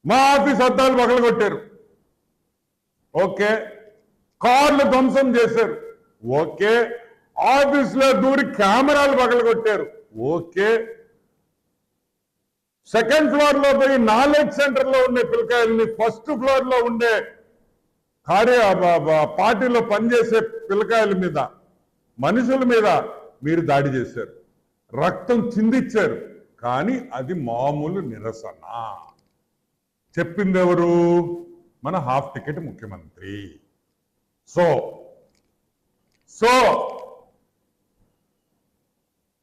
మా ఆఫీస్ అద్దాలు పగలగొట్టారు, ఓకే. కార్లు ధ్వంసం చేశారు, ఓకే. ఆఫీసులో దూరి కెమెరాలు పగలగొట్టారు, ఓకే. సెకండ్ ఫ్లోర్ లో పోయి నాలెడ్జ్ సెంటర్ లో ఉండే పిల్లకాయల్ని ఫస్ట్ ఫ్లోర్ లో ఉండే పార్టీలో పనిచేసే పిల్లకాయల మీద, మనుషుల మీద మీరు దాడి చేశారు, రక్తం చిందించారు. కానీ అది మామూలు నిరసన. చెప్పింది ఎవరు? మన హాఫ్ టికెట్ ముఖ్యమంత్రి. సో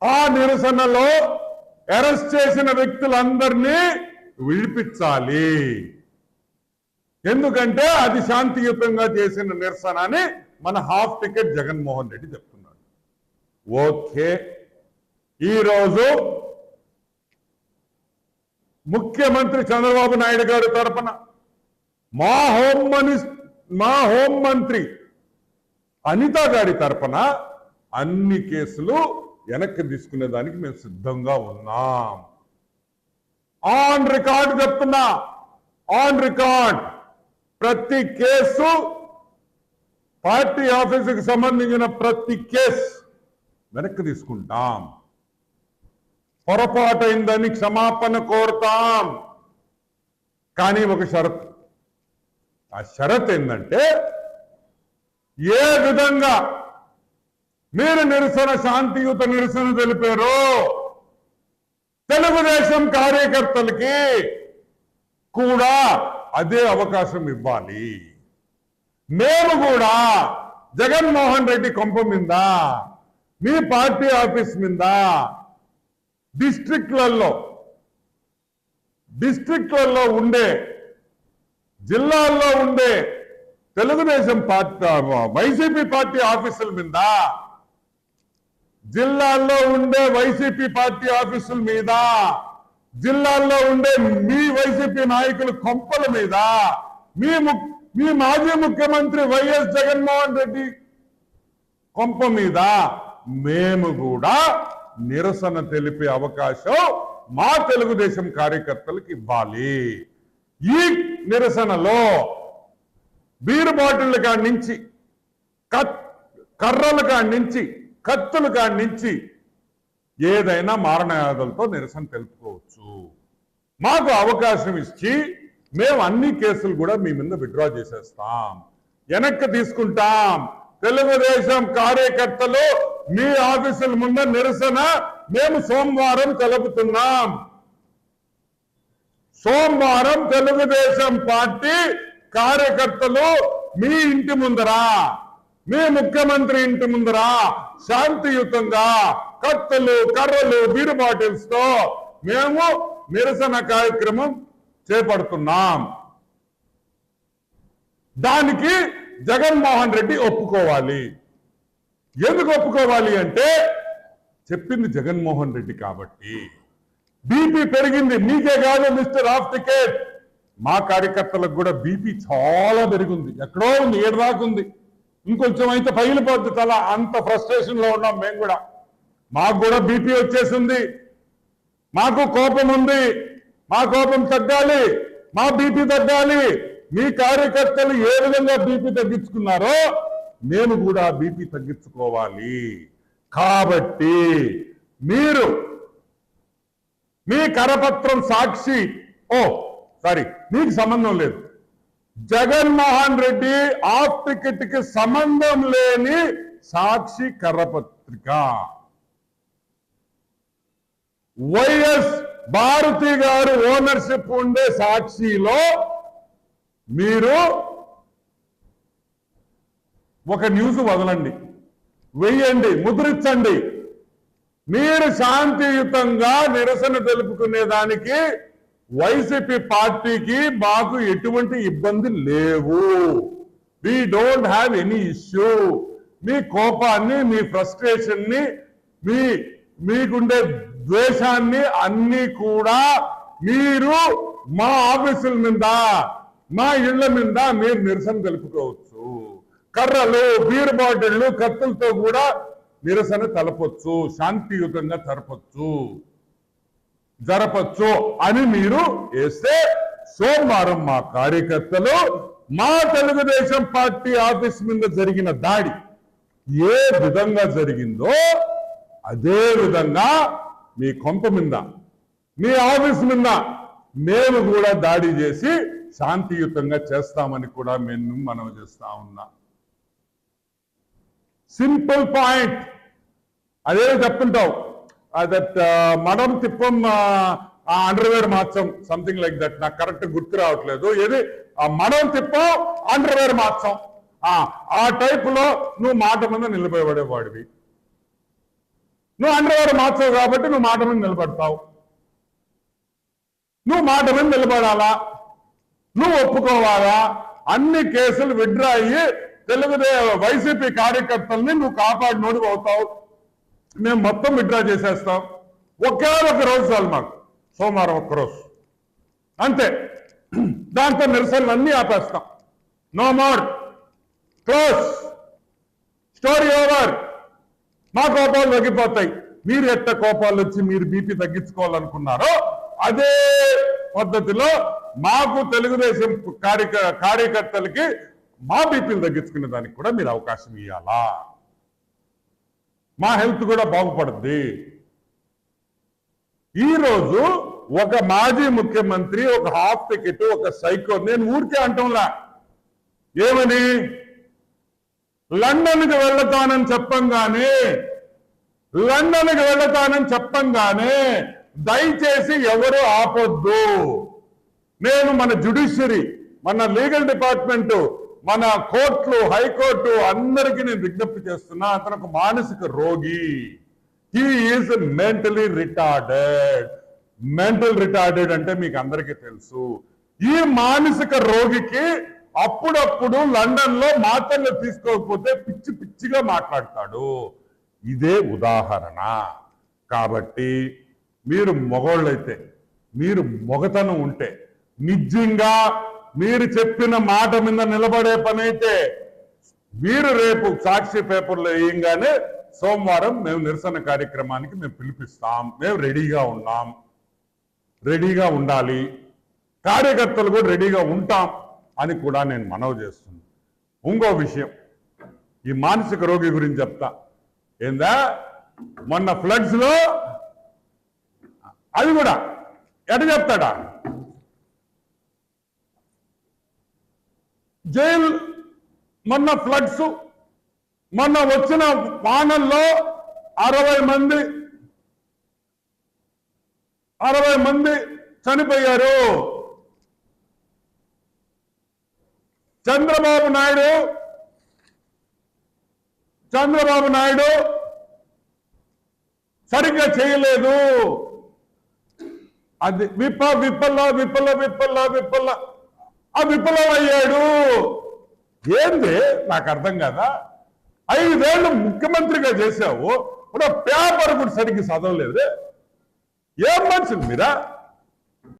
ఆ నిరసనలో అరెస్ట్ చేసిన వ్యక్తులందరినీ విడిపించాలి. ఎందుకంటే అది శాంతియుతంగా చేసిన నిరసన అని మన హాఫ్ టికెట్ జగన్మోహన్ రెడ్డి చెప్తున్నాడు. ఓకే. ఈరోజు ముఖ్యమంత్రి చంద్రబాబు నాయుడు గారి తరపున మా హోం మంత్రి అనిత గారి తరపున అన్ని కేసులు వెనక్కి తీసుకునేదానికి మేము సిద్ధంగా ఉన్నాం. ఆన్ రికార్డ్ చెప్తున్నా, ఆన్ రికార్డ్ ప్రతి కేసు, పార్టీ ఆఫీసుకి సంబంధించిన ప్రతి కేసు వెనక్కి తీసుకుంటాం. పొరపాటైందని క్షమాపణ కోరుతాం. కానీ ఒక షరతు. ఆ షరత్ ఏంటంటే, ఏ విధంగా మీరు శాంతియుత నిరసన తెలిపారో తెలుగుదేశం కార్యకర్తలకి కూడా అదే అవకాశం ఇవ్వాలి. మేము కూడా జగన్మోహన్ రెడ్డి కొంప మీద, మీ పార్టీ ఆఫీస్ మీద, డిస్ట్రిక్ట్లలో ఉండే, జిల్లాల్లో ఉండే తెలుగుదేశం పార్టీ వైసీపీ పార్టీ ఆఫీసుల మీద, జిల్లాల్లో ఉండే వైసీపీ పార్టీ ఆఫీసుల మీద, జిల్లాల్లో ఉండే మీ వైసీపీ నాయకుల కొంపల మీద, మీ మాజీ ముఖ్యమంత్రి వైఎస్ జగన్మోహన్ రెడ్డి కొంప మీద మేము కూడా నిరసన తెలిపే అవకాశం మా తెలుగుదేశం కార్యకర్తలకు ఇవ్వాలి. ఈ నిరసనలో బీరు బాటిళ్ల కాడి నుంచి, కర్రల కాడి నుంచి, కత్తుల కాడి నుంచి ఏదైనా మారణాయుధాలతో నిరసన తెలుపుకోవచ్చు. మాకు అవకాశం ఇచ్చి మేము అన్ని కేసులు కూడా మీ మీద విత్డ్రా చేసేస్తాం, వెనక్కి తీసుకుంటాం. తెలుగుదేశం కార్యకర్తలు మీ ఆఫీసుల ముందు నిరసన మేము సోమవారం తెలుపుతున్నాం. సోమవారం తెలుగుదేశం పార్టీ కార్యకర్తలు మీ ఇంటి ముందరా, మీ ముఖ్యమంత్రి ఇంటి ముందరా శాంతియుతంగా కత్తులు, కర్రలు, బీరు బాటిల్స్ తో మేము నిరసన కార్యక్రమం చేపడుతున్నాం. దానికి జగన్మోహన్ రెడ్డి ఒప్పుకోవాలి. ఎందుకు ఒప్పుకోవాలి అంటే, చెప్పింది జగన్మోహన్ రెడ్డి కాబట్టి. బీపీ పెరిగింది, మీకే కాదు మిస్టర్ హాఫ్ టికెట్, మా కార్యకర్తలకు కూడా బీపీ చాలా పెరిగింది. ఎక్కడో ఉంది, 7 దాకా ఉంది. ఇంకొంచెం అయితే పగిలిపోద్ది తల, అంత ఫ్రస్ట్రేషన్ లో ఉన్నాం మేము కూడా. మాకు కూడా బీపీ వచ్చేసింది, మాకు కోపం ఉంది. మా కోపం తగ్గాలి, మా బీపీ తగ్గాలి. మీ కార్యకర్తలు ఏ విధంగా బీపీ తగ్గించుకున్నారో మేము కూడా బీపీ తగ్గించుకోవాలి. కాబట్టి మీరు మీ కరపత్రం సాక్షి, మీకు సంబంధం లేదు, జగన్మోహన్ రెడ్డి హాఫ్ టికెట్ కి సంబంధం లేని సాక్షి కరపత్రిక, వైఎస్ భారతి గారు ఓనర్షిప్ ఉండే సాక్షిలో మీరు ఒక న్యూస్ వదలండి, వెయ్యండి, ముద్రించండి. మీరు శాంతియుతంగా నిరసన తెలుపుకునేదానికి వైసీపీ పార్టీకి మాకు ఎటువంటి ఇబ్బంది లేవు. We don't have any issue. మీ కోపాన్ని, మీ ఫ్రస్ట్రేషన్ ని, మీకుండే ద్వేషాన్ని అన్ని కూడా మీరు మా ఆఫీసుల మీద, మా ఇళ్ల మీద మీరు నిరసన తెలుపుకోవచ్చు. కర్రలు, బీర్ బాటిళ్లు, కత్తులతో కూడా నిరసన తెలపొచ్చు, శాంతియుతంగా జరపచ్చు అని మీరు వేస్తే సోమవారం మా కార్యకర్తలు మా తెలుగుదేశం పార్టీ ఆఫీస్ మీద జరిగిన దాడి ఏ విధంగా జరిగిందో అదే విధంగా మీ కొంప మీద మీ ఆఫీస్ మీద మేము కూడా దాడి చేసి శాంతియుతంగా చేస్తామని కూడా మేము మనవి చేస్తా ఉన్నా. Simple point. అదే చెప్తుంటావు దట్ మడం తిప్పం అండర్వేర్ మార్చం సంథింగ్ లైక్ దట్. నాకు కరెక్ట్ గుర్తు రావట్లేదు. ఏది మడం తిప్పం అండర్వేర్ మార్చం ఆ టైప్ లో నువ్వు మాట మీద నిలబడేవాడివి. నువ్వు అండర్వేర్ మార్చవు కాబట్టి నువ్వు మాట మీద నిలబడతావు. నువ్వు మాట మీద నిలబడాలా, నువ్వు ఒప్పుకోవాలా. అన్ని కేసులు విత్డ్రా అయ్యి వైసీపీ కార్యకర్తల్ని నువ్వు కాపాడినోడు అవుతావు. మేము మొత్తం విత్డ్రా చేసేస్తాం. ఒకే ఒక రోజు చాలు మాకు, సోమవారం ఒక్కరోజు అంతే. దాంతో నిరసనలు అన్నీ ఆపేస్తాం. No more, close, story over. మా కోపాలు తగ్గిపోతాయి. మీరు ఎట్ట కోపాలు వచ్చి మీరు బీపీ తగ్గించుకోవాలనుకున్నారో అదే పద్ధతిలో మాకు తెలుగుదేశం కార్యకర్తలకి మా బీపీలు తగ్గించుకునే దానికి కూడా మీరు అవకాశం ఇవ్వాలా. మా హెల్త్ కూడా బాగుపడుద్ది. ఈరోజు ఒక మాజీ ముఖ్యమంత్రి ఒక హాఫ్ టికెట్ ఒక సైకో, నేను ఊరికే అంటంలా, ఏమని లండన్కి వెళ్తానని చెప్పంగానే దయచేసి ఎవరు ఆపొద్దు. నేను మన జ్యుడిషియరీ, మన లీగల్ డిపార్ట్మెంట్, మన కోర్టులు, హైకోర్టు అందరికీ నేను విజ్ఞప్తి చేస్తున్నా. అతను ఒక మానసిక రోగి. He is mentally retarded. Mental retarded అంటే మీకు అందరికీ తెలుసు. ఈ మానసిక రోగికి అప్పుడప్పుడు లండన్ లో మాత్రలు తీసుకోకపోతే పిచ్చి పిచ్చిగా మాట్లాడతాడు. ఇదే ఉదాహరణ. కాబట్టి మీరు మగోళ్ళైతే, మీరు మొగతనం ఉంటే, నిజంగా మీరు చెప్పిన మాట మీద నిలబడే పని అయితే మీరు రేపు సాక్షి పేపర్లో వేయంగానే సోమవారం మేము నిరసన కార్యక్రమానికి మేము పిలిపిస్తాం. మేము రెడీగా ఉన్నాం, రెడీగా ఉండాలి, కార్యకర్తలు కూడా రెడీగా ఉంటాం అని కూడా నేను మనవి చేస్తున్నాను. ఇంకో విషయం, ఈ మానసిక రోగి గురించి చెప్తా. ఏందా మొన్న ఫ్లడ్స్ లో అది కూడా ఎట చెప్తాడా, జైలు మొన్న ఫ్లడ్స్, మొన్న వచ్చిన వానల్లో 60 మంది చనిపోయారు. చంద్రబాబు నాయుడు సరిగ్గా చేయలేదు. అది విఫలమయ్యాడు. ఏంది నాకు అర్థం కదా. 5 ఏళ్ళు ముఖ్యమంత్రిగా చేశావు, ఇప్పుడు పేపర్ కూడా సరిగ్గా చదవలేదు. ఏం మనుషులు మీరా?